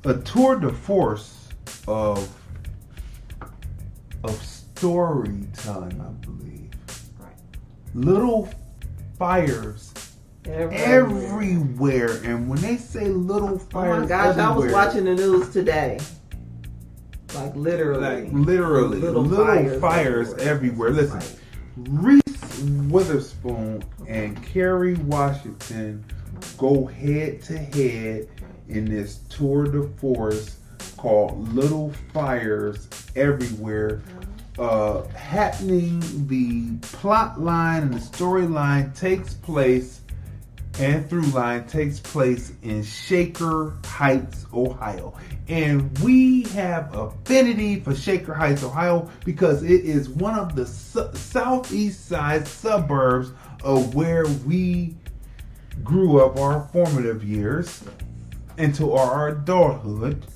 a tour de force of storytelling, I believe. Right. Little fires everywhere. And when they say little fires, oh my gosh, everywhere, I was watching the news today. Like literally, little fires everywhere. Listen, right. Reese Witherspoon and Kerry Washington go head to head in this tour de force called Little Fires Everywhere. Happening, the plot line and the storyline takes place, and through line takes place in Shaker Heights, Ohio. And we have affinity for Shaker Heights, Ohio, because it is one of the southeast side suburbs of where we grew up our formative years into our adulthood,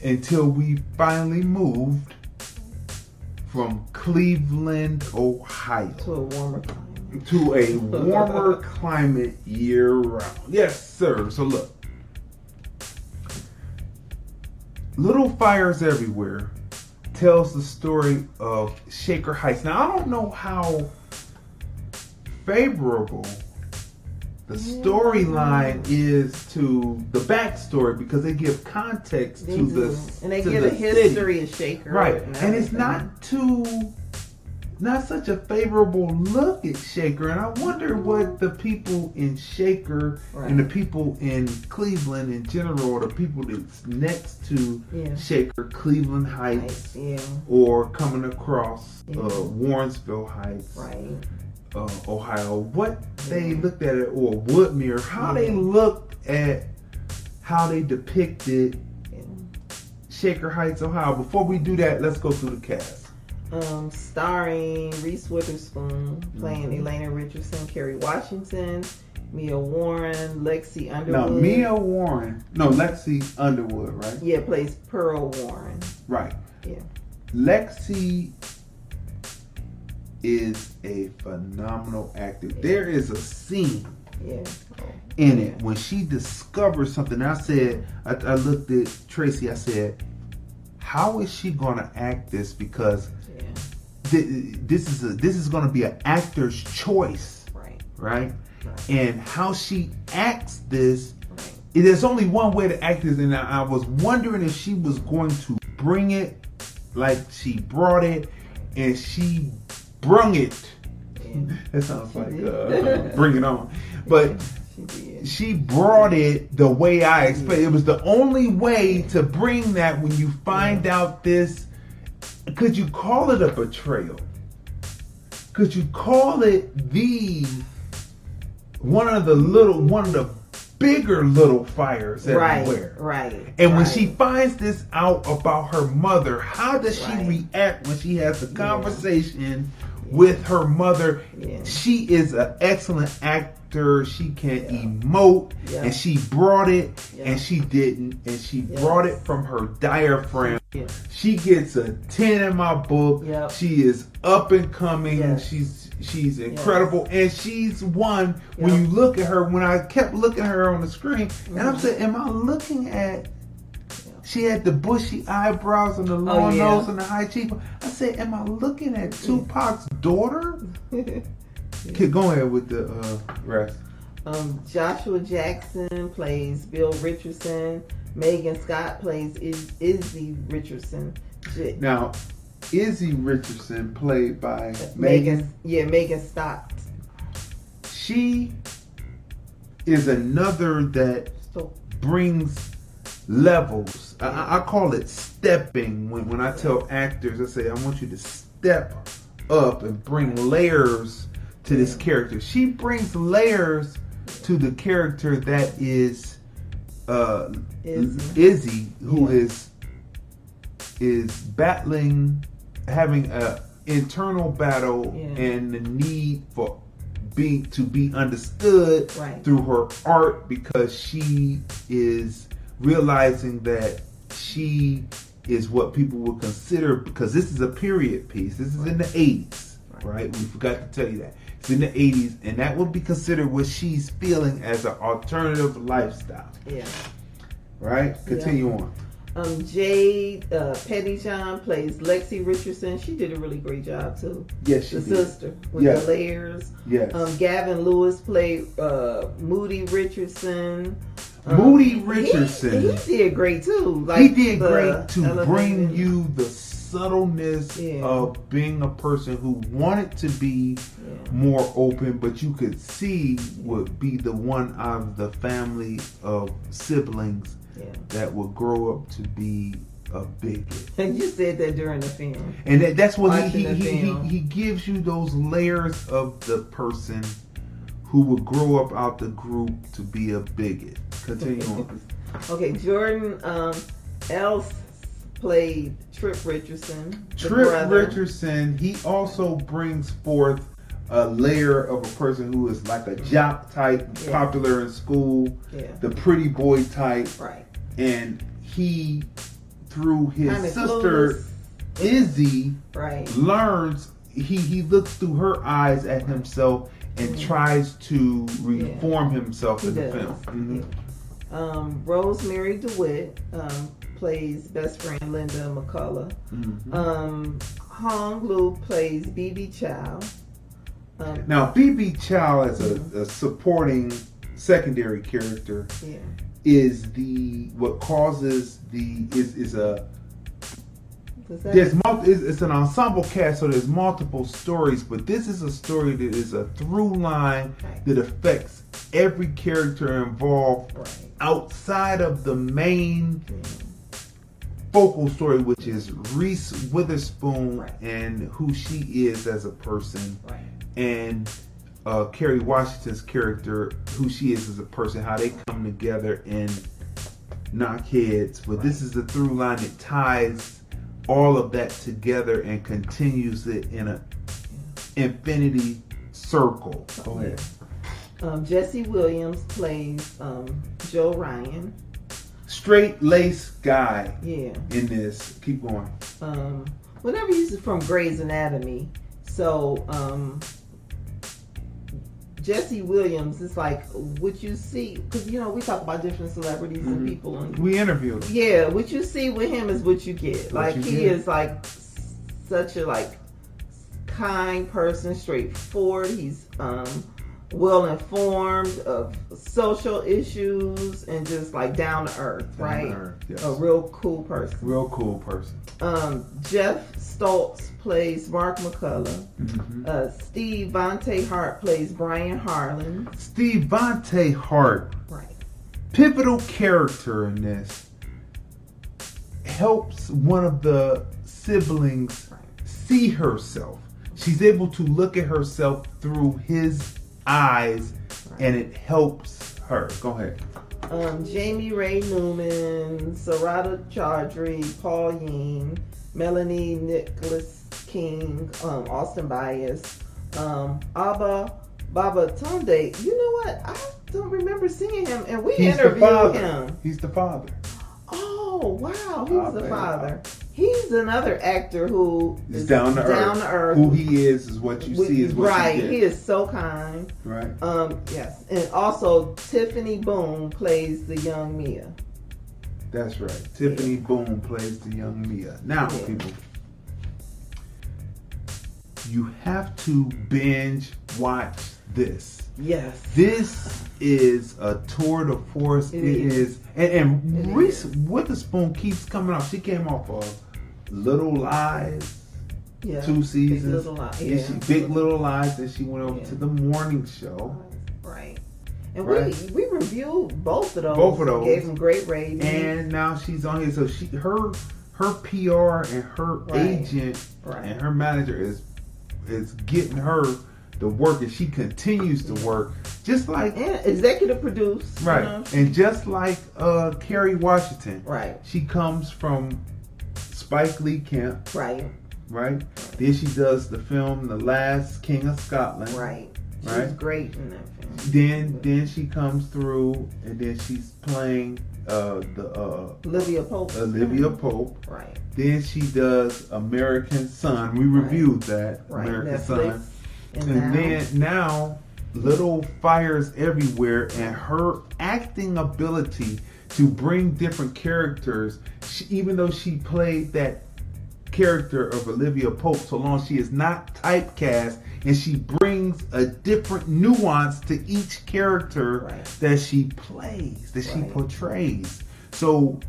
until we finally moved from Cleveland, Ohio, to a warmer climate year round. Yes, sir. So look, Little Fires Everywhere tells the story of Shaker Heights. Now, I don't know how favorable the storyline is to the backstory, because they give context to the and they give a history of Shaker, right? And it's not such a favorable look at Shaker, and I wonder what the people in Shaker and the people in Cleveland in general, or the people that's next to Shaker, Cleveland Heights, or coming across Warrensville Heights, Ohio, what they looked at it, or Woodmere, how they looked at how they depicted Shaker Heights, Ohio. Before we do that, let's go through the cast. Starring Reese Witherspoon playing Elena Richardson, Kerry Washington, Mia Warren, Lexi Underwood. Lexi Underwood, right? Yeah, plays Pearl Warren. Right. Yeah. Lexi is a phenomenal actor. There is a scene in it when she discovers something. I looked at Tracey, I said, how is she gonna act this? Because this is going to be an actor's choice, right? And how she acts this, there's only one way to act this, and I was wondering if she was going to bring it like she brought it, and she brung it. That sounds like Bring It On, but she brought it the way I expected. It was the only way to bring that. When you find out this, could you call it a betrayal? Could you call it one of the bigger little fires everywhere? Right. And when she finds this out about her mother, how does she react when she has the conversation with her mother? She is an excellent actor. She can emote, and she brought it, and she didn't, and she brought it from her diaphragm. She gets a 10 in my book. She is up and coming. She's incredible, and she's one. When you look at her, when I kept looking at her on the screen, and I'm saying, am I looking at? She had the bushy eyebrows and the long nose and the high cheekbone. I said, am I looking at Tupac's daughter? Go ahead with the rest. Joshua Jackson plays Bill Richardson. Megan Scott plays Izzy Richardson. Now, Izzy Richardson, played by Megan Stott. She is another that brings levels. I call it stepping. When I tell actors, I say, I want you to step up and bring layers to this character. She brings layers to the character that is Izzy, who is battling, having a internal battle and the need for to be understood through her art, because she is realizing that she is what people would consider, because this is a period piece. This is in the 80s, right? We forgot to tell you that. It's in the 80s, and that would be considered what she's feeling as an alternative lifestyle. Right? Continue on. Jade Pettyjohn plays Lexi Richardson. She did a really great job too. Yes, she the did. sister with the layers. Yes. Gavin Lewis played Moody Richardson. Moody Richardson. He did great too. He did great to bring you the subtleness of being a person who wanted to be more open, but you could see would be the one out of the family of siblings that would grow up to be a bigot. And you said that during the film. And that's what he gives you those layers of the person who would grow up out the group to be a bigot. Continue on. Okay, Jordan Else played Trip Richardson. Trip Richardson, he also brings forth a layer of a person who is like a jock type, popular in school, the pretty boy type. Right. And he, through his sister Izzy, learns, he looks through her eyes at himself and tries to reform himself in the film. Mm-hmm. Rosemary DeWitt plays best friend Linda McCullough. Hong Lu plays BB Chow. Now, BB Chow as a supporting secondary character is what causes it's an ensemble cast, so there's multiple stories, but this is a story that is a through line that affects every character involved outside of the main focal story, which is Reese Witherspoon and who she is as a person, and Kerry Washington's character, who she is as a person, how they come together and knock heads. But this is the through line that ties all of that together and continues it in an infinity circle. Go ahead. Jesse Williams plays Joe Ryan. Straight lace guy in this. Keep going. Whenever he's from Grey's Anatomy, so Jesse Williams is like what you see, because we talk about different celebrities and people, and we interviewed him. Yeah, what you see with him is what you get. He is like such a kind person, straightforward. He's well informed of social issues and just down to earth, right? Yes. A real cool person. Jeff Stoltz plays Mark McCullough. Steve Vontae Hart plays Brian Harlan. Steve Vontae Hart, pivotal character in this, helps one of the siblings see herself. She's able to look at herself through his eyes, and it helps her. Go ahead. Jamie Ray Newman, Sarada Chaudhry, Paul Ying, Melanie Nicholas King, Austin Bias, Abba Baba Tunde. You know what? I don't remember seeing him, and we interviewed him. He's the father. Oh, wow. He's the father. He's another actor who is down to earth. Who he is what you see is what you get. He is so kind. Right. Yes. And also Tiffany Boone plays the young Mia. That's right. Tiffany Boone plays the young Mia. Now, people, you have to binge watch this. Yes. This is a tour de force. It is. And Reese Witherspoon keeps coming off. She came off of Little Lies, 2 seasons. Big Little Lies. Then she went over to the morning show. Right. And we reviewed both of those. Gave them great ratings. And now she's on here. So her PR and her agent and her manager is getting her the work, and she continues to work just like executive produce, and just like Kerry Washington, she comes from Spike Lee camp, right. Then she does the film The Last King of Scotland, She's great in that film. Then she comes through, and then she's playing Olivia Pope, Then she does American Son. We reviewed that American Netflix. Son. And then now Little Fires Everywhere, and her acting ability to bring different characters. Even though she played that character of Olivia Pope, so long she is not typecast, and she brings a different nuance to each character that she plays, that she portrays. So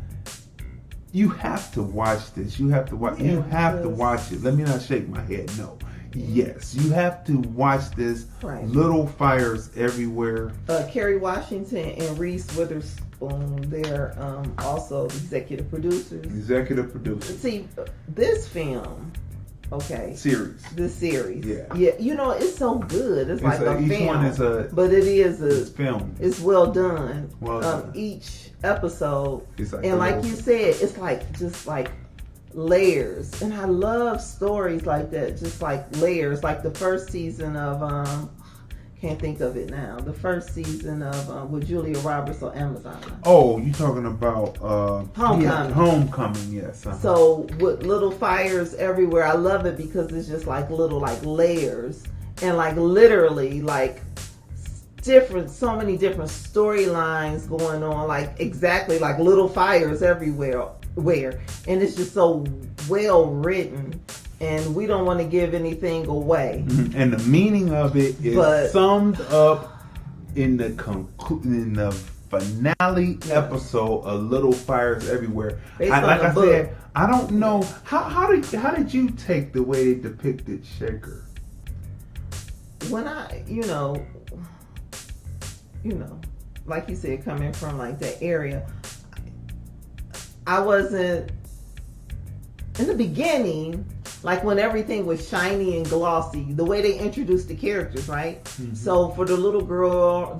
you have to watch this. You have to watch. You have to watch it. Let me not shake my head. No. Yes, you have to watch this. Little Fires Everywhere. Kerry Washington and Reese Witherspoon, they're also executive producers. See, this film, series. This series. Yeah. You know, it's so good. It's like a each film. one is but it is it's film. It's well done. Well done. Each episode. It's like, and like you said, it's like just like layers, and I love stories like that, just like layers. Like the first season of can't think of it now. The first season of with Julia Roberts on Amazon. Oh, you talking about Homecoming? Homecoming, yes. So with Little Fires Everywhere, I love it because it's just like little like layers, and like literally like so many different storylines going on, like exactly like little fires everywhere. And it's just so well written, and we don't want to give anything away. And the meaning of it is summed up in the finale episode of Little Fires Everywhere. Like I said, I don't know how did you take the way they depicted Shaker? When you know, like you said, coming from like that area, I wasn't in the beginning, like when everything was shiny and glossy, the way they introduced the characters, right? So for the little girl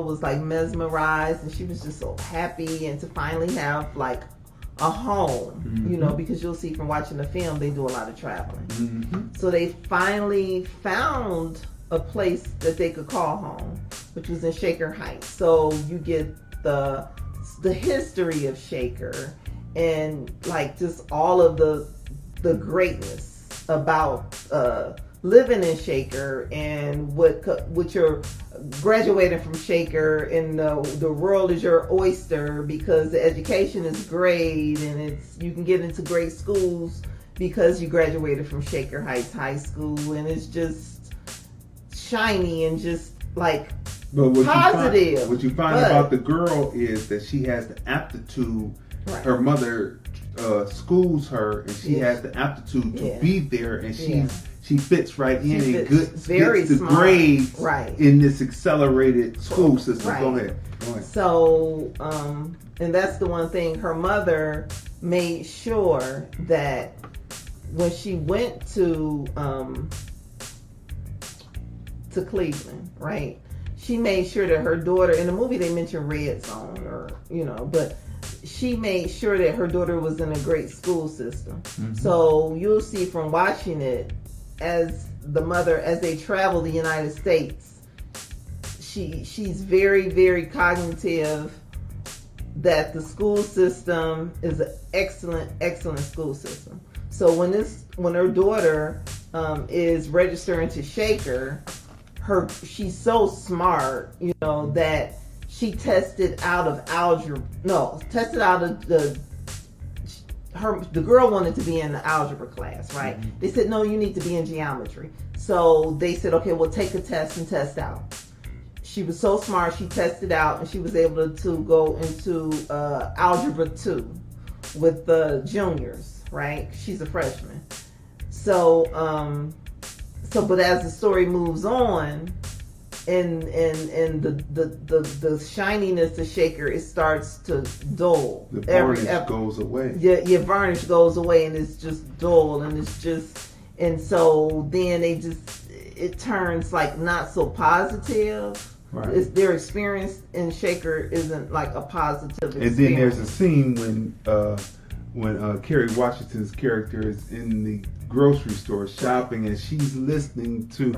was like mesmerized, and she was just so happy, and to finally have like a home, you know, because you'll see from watching the film, they do a lot of traveling. So they finally found a place that they could call home, which was in Shaker Heights. So you get the history of Shaker, and like just all of the greatness about living in Shaker, and what you're graduating from Shaker, and the world is your oyster because the education is great, and you can get into great schools because you graduated from Shaker Heights High School, and it's just shiny and just like positive. What you find about the girl is that she has the aptitude. Her mother schools her, and she has the aptitude to be there, and she fits right in and gets the grades in this accelerated school system. Go ahead. So, and that's the one thing. Her mother made sure that when she went to Cleveland, right? She made sure that her daughter, in the movie they mentioned Red Zone, but she made sure that her daughter was in a great school system. So you'll see from watching it, as the mother, as they travel the United States, she's very, very cognitive that the school system is an excellent school system. So when her daughter is registering to Shaker, she's so smart, that she tested out of the girl wanted to be in the algebra class, right? They said, no, you need to be in geometry. So they said, okay, well, take a test and test out. She was so smart, she tested out, and she was able to go into algebra 2 with the juniors, right? She's a freshman. So but as the story moves on, and the shininess of Shaker, it starts to dull. The varnish goes away. Yeah, varnish goes away, and it's just dull, and so then it turns like not so positive. Right. Their experience in Shaker isn't like a positive experience. And then there's a scene when Kerry Washington's character is in the grocery store shopping, and she's listening to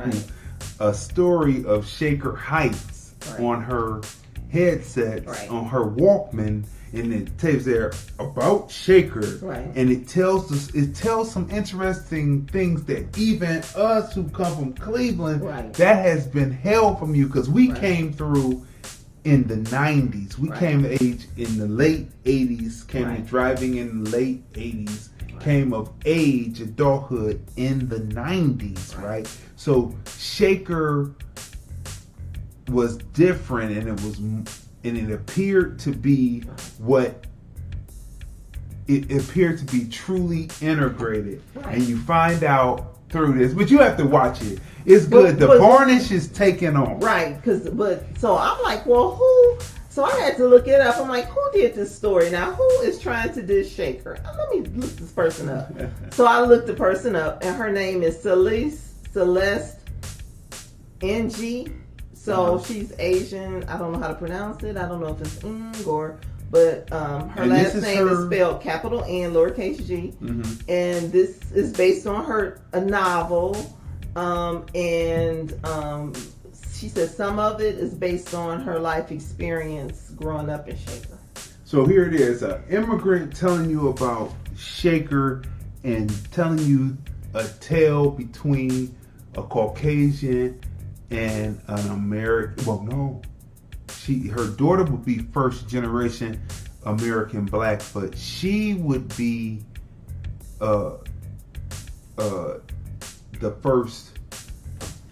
a story of Shaker Heights on her headset, on her Walkman, and it tells there about Shaker, and it tells some interesting things that even us who come from Cleveland, that has been held from you, because we came through in the 90s. We Right. came of age in the late 80s, came Right. to driving in the late 80s, came of age, adulthood in the 90s, right? So Shaker was different, and it appeared to be what it appeared to be truly integrated. Right. And you find out through this, but you have to watch it. It's good. The But- varnish is taken off. Right, so I'm like, well, who? So I had to look it up. I'm like, who did this story? Now, who is trying to diss Shaker? Let me look this person up. So I looked the person up, and her name is Celeste NG. So she's Asian. I don't know how to pronounce it. I don't know if it's but her And last this is name is her- spelled capital N, lowercase g. Mm-hmm. And this is based on a novel. She says some of it is based on her life experience growing up in Shaker. So here it is, an immigrant telling you about Shaker and telling you a tale between a Caucasian and an American. Well, no, her daughter would be first generation American black, but she would be the first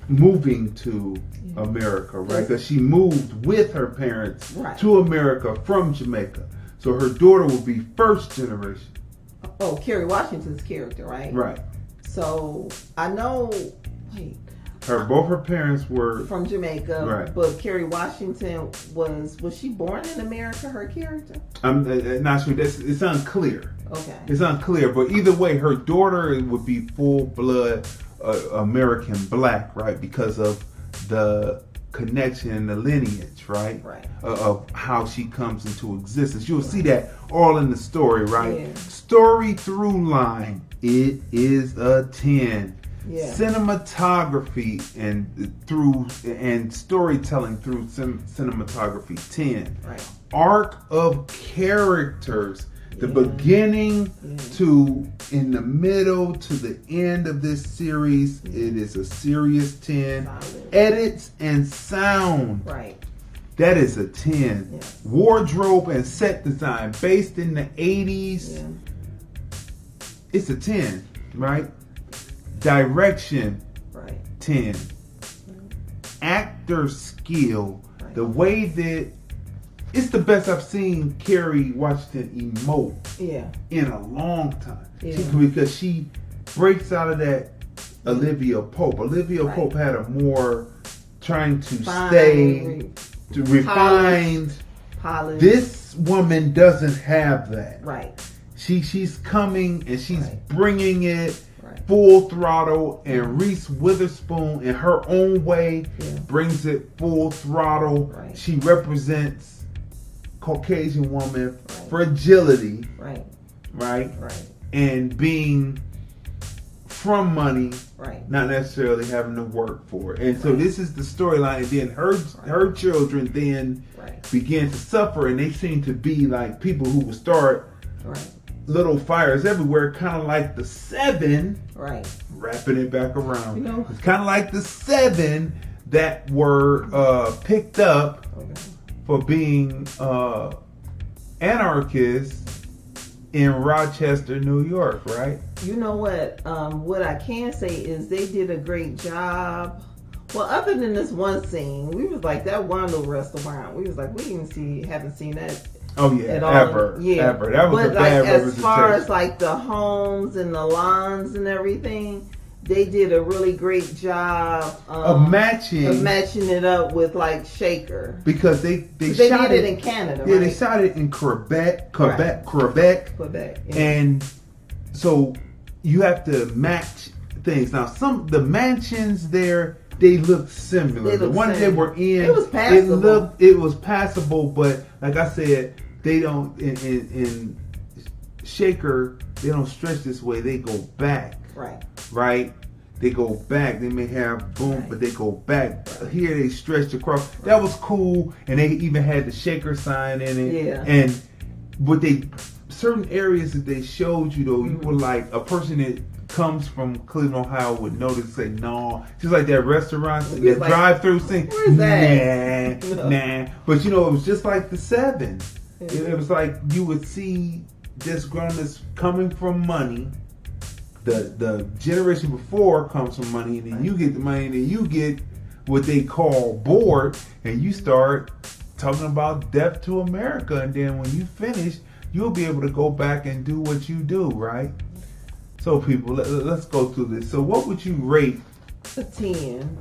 moving to America, right? Because she moved with her parents to America from Jamaica. So her daughter will be first generation. Oh, Kerry Washington's character, right? Right. So I know. Wait. Both her parents were from Jamaica, right. But Kerry Washington was she born in America? Her character? I'm not sure. It's unclear. Okay. It's unclear, but either way, her daughter would be full blood American black, right? Because of the connection and the lineage, right? Right. Of how she comes into existence. You'll see that all in the story, right? Yeah. Story through line. It is a 10. Yeah. Cinematography and storytelling through cinematography 10. Right. Arc of characters, the beginning to in the middle to the end of this series, it is a serious 10. Solid. Edits and sound, Right. that is a 10. Yes. Wardrobe and set design based in the 80s, it's a 10, right? Direction, Right. 10. Actor skill, the way that it's the best I've seen Kerry Washington emote in a long time. Because she breaks out of that Olivia Pope. Olivia Pope had a more trying to stay refined. Polished. This woman doesn't have that. Right. She's coming and she's bringing it full throttle, and Reese Witherspoon in her own way brings it full throttle. Right. She represents Caucasian woman fragility, right, and being from money, not necessarily having to work for it. And so this is the storyline. And then her children then begin to suffer, and they seem to be like people who will start little fires everywhere, kind of like the 7. Wrapping it back around. You know, it's kind of like the 7 that were picked up for being anarchists in Rochester, New York, right? You know what? What I can say is they did a great job. Well, other than this one scene, we was like that one little restaurant. We was like, we haven't seen that. Oh yeah, at ever. That was a bad representation. As far as like the homes and the lawns and everything, they did a really great job of matching it up with like Shaker, because they shot it in Canada. Yeah, they shot it in Quebec, and so you have to match things. Now, the mansions there, they look similar. The one they were in, it was passable. It was passable, but like I said, they don't in Shaker. They don't stretch this way. They go back. Right. They go back. They may have boom, but they go back. Here they stretched across. That was cool, and they even had the Shaker sign in it. Yeah. And but certain areas that they showed you though, you were like a person that comes from Cleveland, Ohio would know to say no. Just like that restaurant, that like, drive-through thing. Where's that? Nah. But it was just like the 7. It was like you would see this grown that's coming from money. The generation before comes from money, and then you get the money, and then you get what they call bored, and you start talking about death to America, and then when you finish, you'll be able to go back and do what you do, right? So people, let's go through this. So what would you rate a 10.